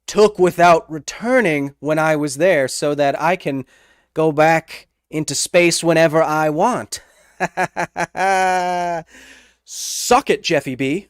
took without returning when I was there so that I can go back into space whenever I want. Suck it, Jeffy B.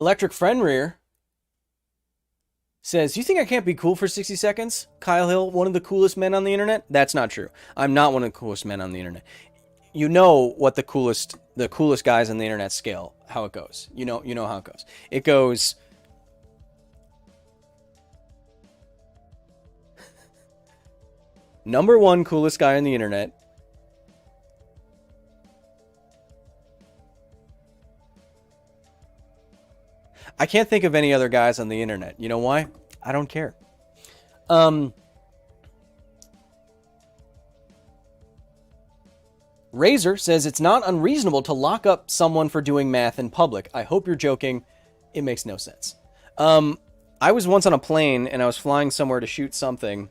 Electric Fenrir says, you think I can't be cool for 60 seconds? Kyle Hill, one of the coolest men on the internet? That's not true. I'm not one of the coolest men on the internet. You know what the coolest guys on the internet scale, how it goes. You know how it goes. It goes number one coolest guy on the internet. I can't think of any other guys on the internet. You know why? I don't care. Razor says it's not unreasonable to lock up someone for doing math in public. I hope you're joking. It makes no sense. I was once on a plane and I was flying somewhere to shoot something,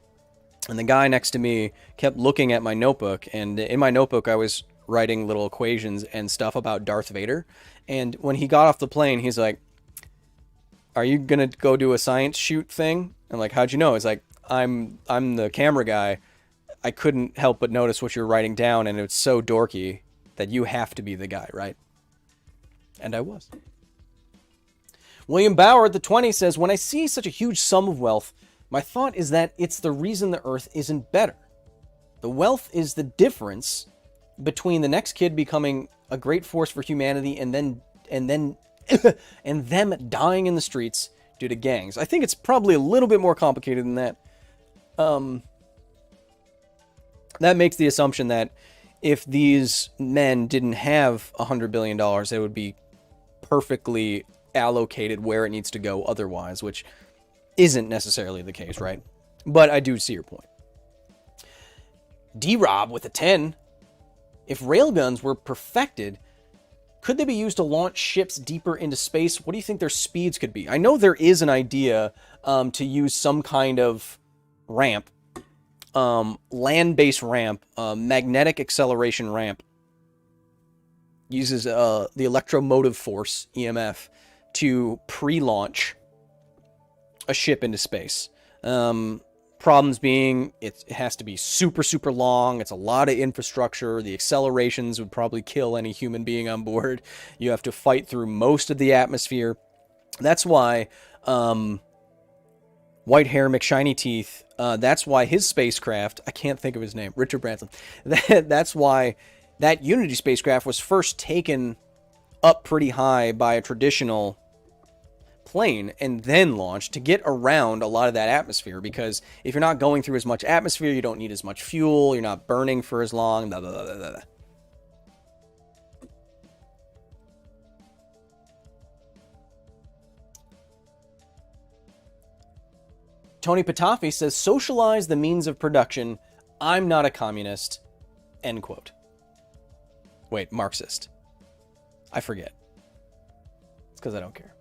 and the guy next to me kept looking at my notebook, and in my notebook I was writing little equations and stuff about Darth Vader. And when he got off the plane, he's like, are you gonna go do a science shoot thing? I'm like, how'd you know? It's like, I'm the camera guy. I couldn't help but notice what you're writing down, and it's so dorky that you have to be the guy, right? And I was. William Bauer at the 20 says, when I see such a huge sum of wealth, my thought is that it's the reason the Earth isn't better. The wealth is the difference between the next kid becoming a great force for humanity and them dying in the streets due to gangs. I think it's probably a little bit more complicated than that. That makes the assumption that if these men didn't have $100 billion, it would be perfectly allocated where it needs to go otherwise, which isn't necessarily the case, right? But I do see your point. D-Rob with a 10. If railguns were perfected, could they be used to launch ships deeper into space? What do you think their speeds could be? I know there is an idea to use some kind of ramp, land-based ramp, magnetic acceleration ramp. Uses the electromotive force, EMF, to pre-launch a ship into space. Problems being, it has to be super, super long. It's a lot of infrastructure. The accelerations would probably kill any human being on board. You have to fight through most of the atmosphere. That's why White Hair McShiny Teeth, that's why his spacecraft, I can't think of his name, Richard Branson, that's why that Unity spacecraft was first taken up pretty high by a traditional plane and then launched to get around a lot of that atmosphere, because if you're not going through as much atmosphere, you don't need as much fuel, you're not burning for as long, blah, blah, blah, blah, blah. Tony Patafi says, socialize the means of production. I'm not a communist. End quote. Wait, Marxist. I forget. It's because I don't care.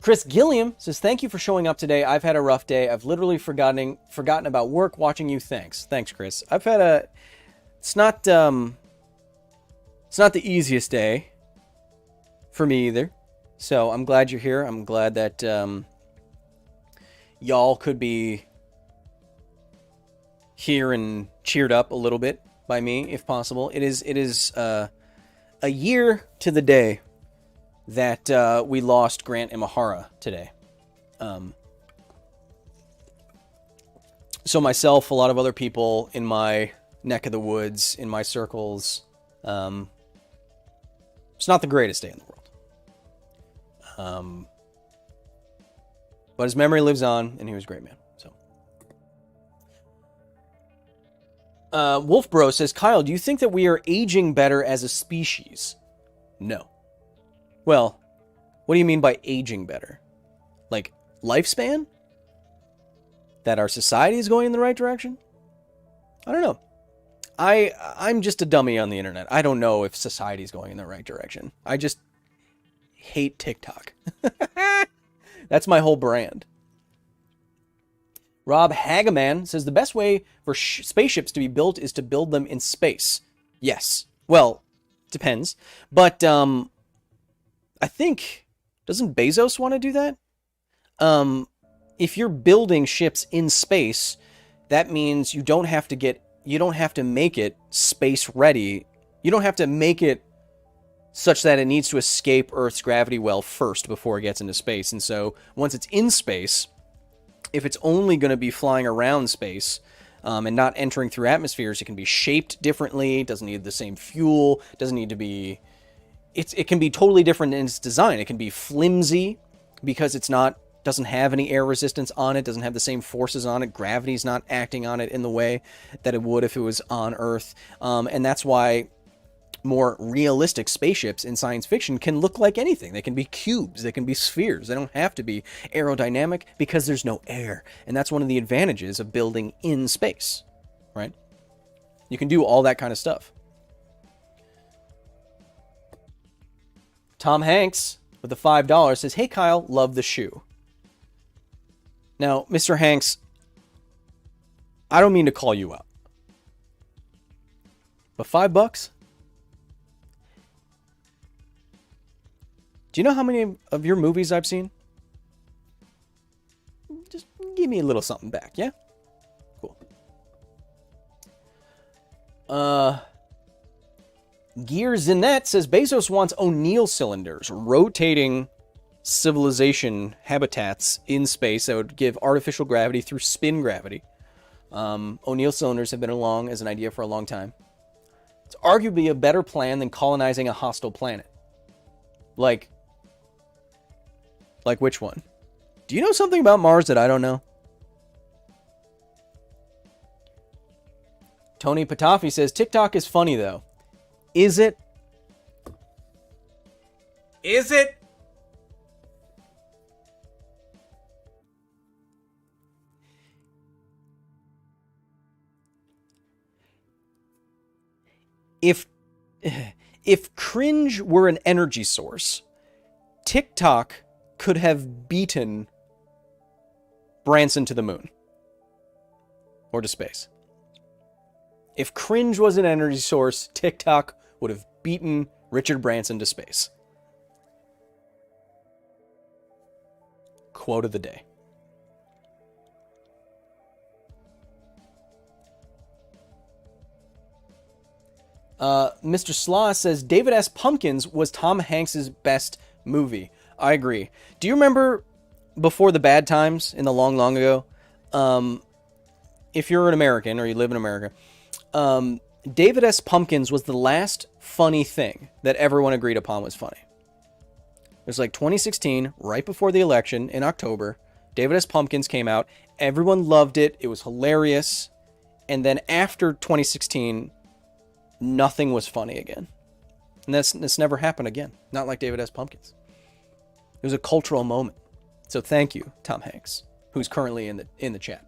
Chris Gilliam says, thank you for showing up today. I've had a rough day. I've literally forgotten about work watching you. Thanks. Thanks, Chris. I've had it's not the easiest day for me either. So I'm glad you're here. I'm glad that y'all could be here and cheered up a little bit by me, if possible. It is a year to the day that we lost Grant Imahara today. So myself, a lot of other people in my neck of the woods, in my circles, it's not the greatest day in the world. But his memory lives on, and he was a great man. So, Wolf Bro says, Kyle, do you think that we are aging better as a species? No. Well, what do you mean by aging better? Like, lifespan? That our society is going in the right direction? I don't know. I'm just a dummy on the internet. I don't know if society is going in the right direction. I just hate TikTok. That's my whole brand. Rob Hagaman says, the best way for spaceships to be built is to build them in space. Yes. Well, depends. But, I think, doesn't Bezos want to do that? If you're building ships in space, that means you don't have to make it space ready. You don't have to make it such that it needs to escape Earth's gravity well first before it gets into space. And so once it's in space, if it's only going to be flying around space and not entering through atmospheres, it can be shaped differently, doesn't need the same fuel, doesn't need to be... It can be totally different in its design. It can be flimsy because doesn't have any air resistance on it, doesn't have the same forces on it, gravity's not acting on it in the way that it would if it was on Earth. And that's why more realistic spaceships in science fiction can look like anything. They can be cubes, they can be spheres. They don't have to be aerodynamic because there's no air. And that's one of the advantages of building in space, right? You can do all that kind of stuff. Tom Hanks with the $5 says, hey Kyle, love the shoe. Now, Mr. Hanks, I don't mean to call you out, but $5? Do you know how many of your movies I've seen? Just give me a little something back, yeah? Cool. Gear Zinette says, Bezos wants O'Neill cylinders, rotating civilization habitats in space that would give artificial gravity through spin gravity. O'Neill cylinders have been along as an idea for a long time. It's arguably a better plan than colonizing a hostile planet. Like which one? Do you know something about Mars that I don't know? Tony Patafi says, TikTok is funny, though. Is it? Is it? If cringe were an energy source, TikTok could have beaten Branson to the moon. Or to space. If cringe was an energy source, TikTok would have beaten Richard Branson to space. Quote of the day. Mr. Slaw says, David S. Pumpkins was Tom Hanks' best movie. I agree. Do you remember before the bad times in the long, long ago? If you're an American or you live in America, David S. Pumpkins was the last funny thing that everyone agreed upon was funny. It was like 2016, right before the election in October. David S. Pumpkins came out. Everyone loved it. It was hilarious. And then after 2016, nothing was funny again. And that's never happened again. Not like David S. Pumpkins. It was a cultural moment. So thank you, Tom Hanks, who's currently in the chat.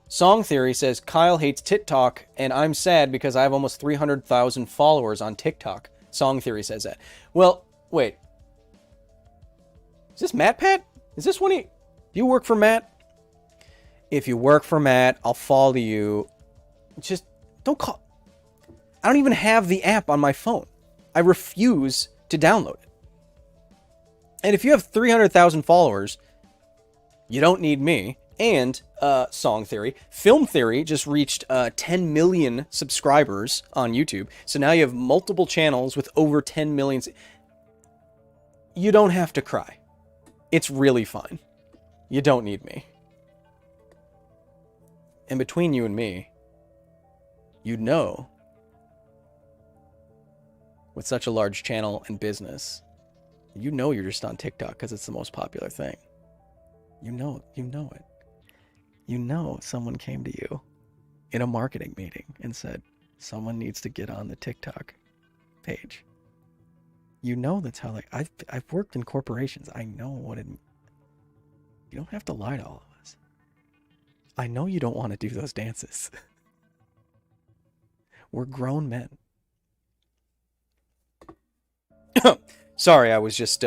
Song Theory says, Kyle hates TikTok, and I'm sad because I have almost 300,000 followers on TikTok. Song Theory says that. Well, wait. Is this Matt Pat? Is this one of you? Do you work for Matt? If you work for Matt, I'll follow you. Just don't call. I don't even have the app on my phone. I refuse to download it. And if you have 300,000 followers, you don't need me. And Song Theory, Film Theory just reached 10 million subscribers on YouTube. So now you have multiple channels with over 10 million. You don't have to cry. It's really fine. You don't need me. And between you and me, you know, with such a large channel and business, you know you're just on TikTok because it's the most popular thing. You know it. You know someone came to you in a marketing meeting and said, someone needs to get on the TikTok page. You know that's how, like, I've worked in corporations. I know what it... You don't have to lie to all of us. I know you don't want to do those dances. We're grown men. Sorry, I was just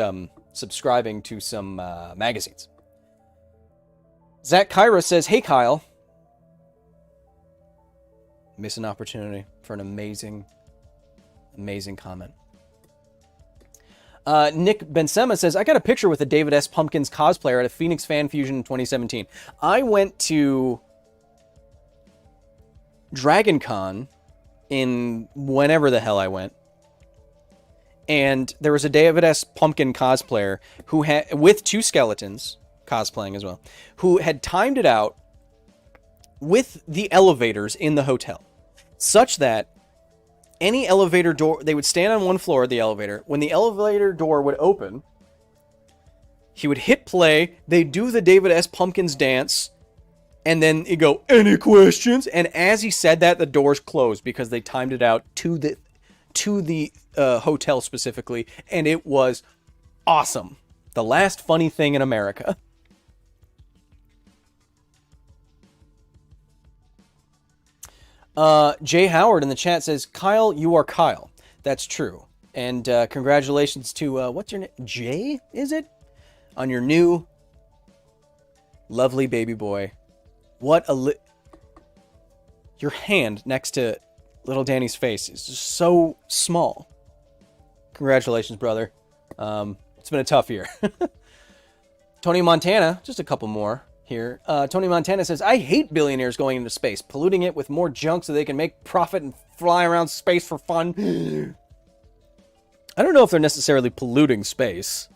subscribing to some magazines. Zach Kyra says, hey, Kyle. Miss an opportunity for an amazing, amazing comment. Nick Bensema says, I got a picture with a David S. Pumpkins cosplayer at a Phoenix Fan Fusion in 2017. I went to Dragon Con in whenever the hell I went. And there was a David S. Pumpkin cosplayer who had, with two skeletons, cosplaying as well, who had timed it out with the elevators in the hotel, such that any elevator door, they would stand on one floor of the elevator. When the elevator door would open, he would hit play, they'd do the David S. Pumpkins dance, and then he'd go, any questions? And as he said that, the doors closed because they timed it out to the hotel specifically, and it was awesome. The last funny thing in America. Jay Howard in the chat says, Kyle, you are Kyle. That's true. And congratulations to, what's your name? Jay, is it? On your new lovely baby boy. What a... Your hand next to little Danny's face is just so small. Congratulations, brother. It's been a tough year. Tony Montana, just a couple more here. Tony Montana says, I hate billionaires going into space, polluting it with more junk so they can make profit and fly around space for fun. I don't know if they're necessarily polluting space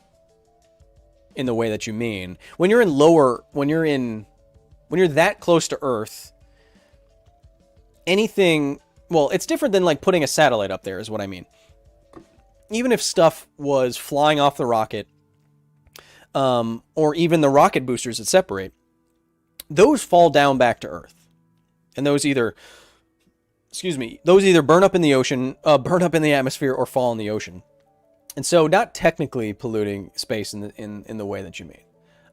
in the way that you mean. When you're that close to Earth, anything, well, it's different than like putting a satellite up there is what I mean. Even if stuff was flying off the rocket, or even the rocket boosters that separate, those fall down back to Earth. And those either burn up in the ocean, burn up in the atmosphere, or fall in the ocean. And so not technically polluting space in the way that you mean.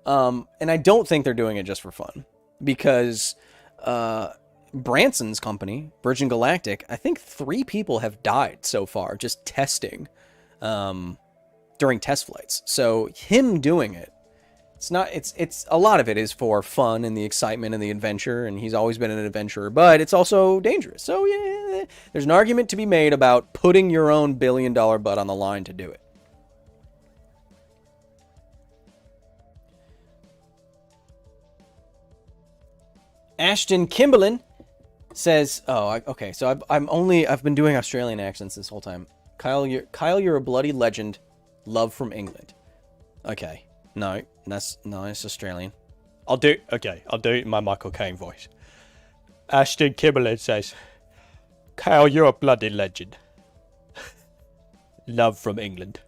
And I don't think they're doing it just for fun. Because Branson's company, Virgin Galactic, I think 3 people have died so far just testing during test flights. So him doing it, it's a lot of it is for fun and the excitement and the adventure, and he's always been an adventurer, but it's also dangerous. So yeah, there's an argument to be made about putting your own billion-dollar butt on the line to do it. Ashton Kimberlin says, okay, so I've been doing Australian accents this whole time. Kyle, you're a bloody legend. Love from England. Okay. No, it's Australian. I'll do it in my Michael Caine voice. Ashton Kimberlin says, Kyle, you're a bloody legend. Love from England.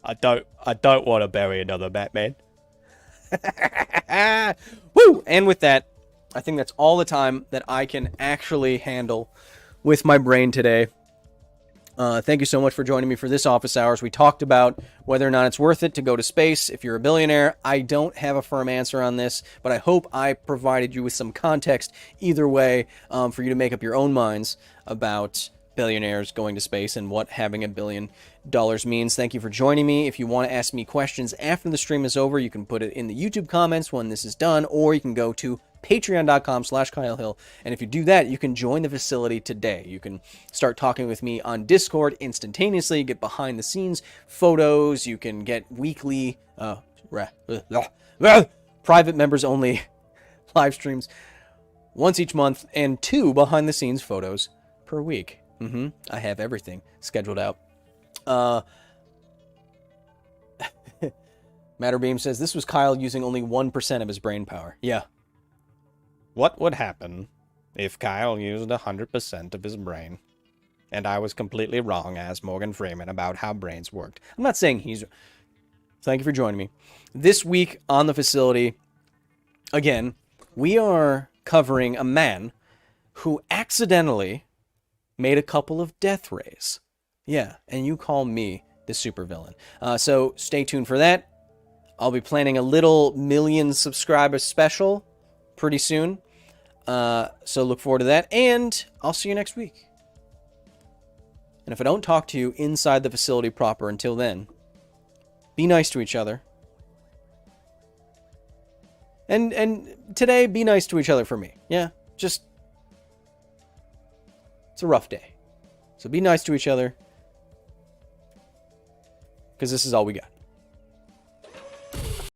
I don't want to bury another Batman. Woo! And with that, I think that's all the time that I can actually handle with my brain today. Thank you so much for joining me for this office hours. We talked about whether or not it's worth it to go to space if you're a billionaire. I don't have a firm answer on this, but I hope I provided you with some context either way for you to make up your own minds about billionaires going to space and what having $1 billion means. Thank you for joining me. If you want to ask me questions after the stream is over, you can put it in the YouTube comments when this is done, or you can go to patreon.com/Kyle Hill. And if you do that, you can join the facility today. You can start talking with me on Discord instantaneously, get behind the scenes photos. You can get weekly, private members only live streams once each month, and 2 behind the scenes photos per week. I have everything scheduled out. Matterbeam says, this was Kyle using only 1% of his brain power. Yeah. What would happen if Kyle used 100% of his brain? And I was completely wrong, asked Morgan Freeman, about how brains worked. I'm not saying he's... Thank you for joining me. This week on the facility, again, we are covering a man who accidentally made a couple of death rays. Yeah, and you call me the supervillain. So stay tuned for that. I'll be planning a little million subscriber special pretty soon. So look forward to that, and I'll see you next week. And if I don't talk to you inside the facility proper until then, be nice to each other. And today, be nice to each other for me. Yeah, just... It's a rough day. So be nice to each other, because this is all we got.